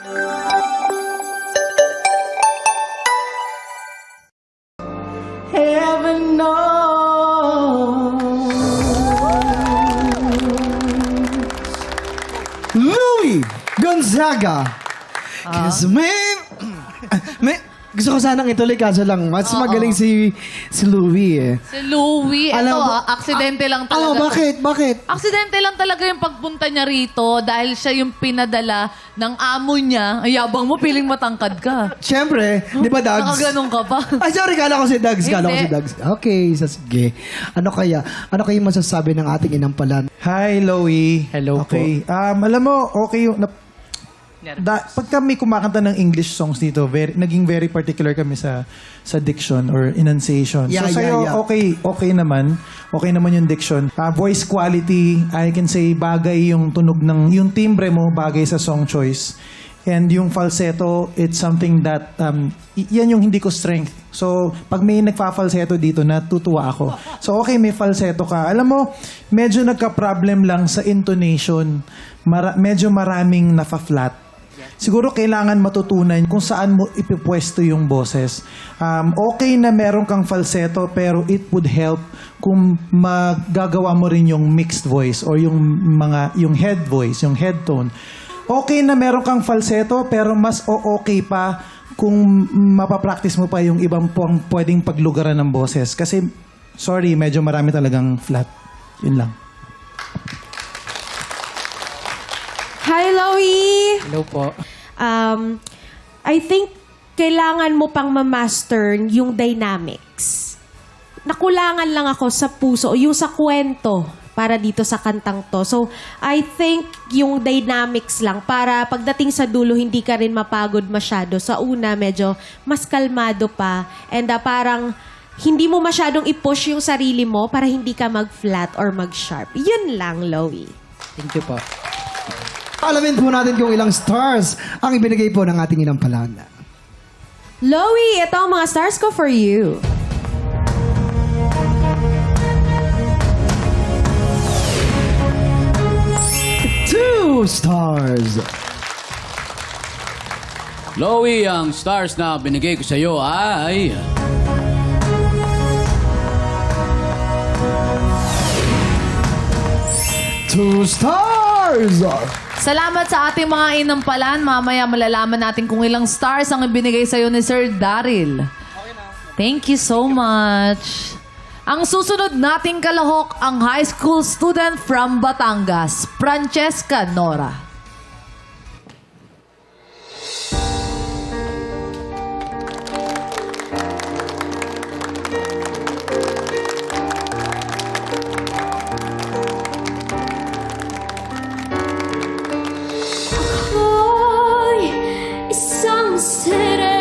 Heaven knows. Louie Gonzaga. Kasi may gusto ko sanang ituloy kaso lang mas magaling si Louie eh. Si Louie, Alam mo- aksidente lang talaga. Bakit? Aksidente lang talaga yung pagpunta niya rito dahil siya yung pinadala ng amo niya. Ay, yabang mo, piling matangkad ka. Siyempre, di ba, Dags? Nakaganon ka pa. Ay, sorry, kala ko si Dags. Hindi. Okay, sige. Ano kaya masasabi ng ating inampalan? Hi, Loie. Hello po. Okay. Alam mo, okay yung... pag kami kumakanta ng English songs dito, naging very particular kami sa diction or enunciation. Yeah, so sa'yo, yeah. okay naman. Okay naman yung diction. Voice quality, I can say bagay yung tunog yung timbre mo bagay sa song choice. And yung falsetto, it's something that, yan yung hindi ko strength. So, pag may nagfa-falsetto dito, natutuwa ako. So, okay, may falsetto ka. Alam mo, medyo nagka-problem lang sa intonation. Medyo maraming nafa-flat. Siguro kailangan matutunan kung saan mo ipipwesto yung boses. Okay na meron kang falsetto, pero it would help kung magagawa mo rin yung mixed voice or yung head voice, yung head tone. Okay na meron kang falsetto, pero mas okay pa kung mapapractice mo pa yung ibang pwedeng paglugaran ng boses. Kasi, sorry, medyo marami talagang flat. Yun lang. Hi, Loie! Hello po. I think kailangan mo pang ma-master yung dynamics. Nakulangan lang ako sa puso, yung sa kwento para dito sa kantang to. So, I think yung dynamics lang para pagdating sa dulo, hindi ka rin mapagod masyado. Sa una, medyo mas kalmado pa. And parang hindi mo masyadong i-push yung sarili mo para hindi ka mag-flat or mag-sharp. Yun lang, Loie. Thank you po. Alamin po natin kung ilang stars ang ibinigay po ng ating inampalan. Loie, ito ang mga stars ko for you. Two stars. Loie, ang stars na binigay ko sa iyo ay... Two stars. Salamat sa ating mga inampalan. Mamaya malalaman natin kung ilang stars ang ibinigay sa'yo ni Sir Daryl. Thank you so much. Ang susunod nating kalahok, ang high school student from Batangas, Francesca Nora. Hoy, isang sirena.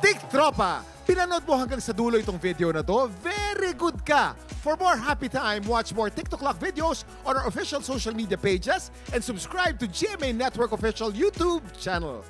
Tik Tropa! Pinanood mo hanggang sa dulo itong video na to? Very good ka! For more happy time, watch more TikTok Clock videos on our official social media pages and subscribe to GMA Network official YouTube channel.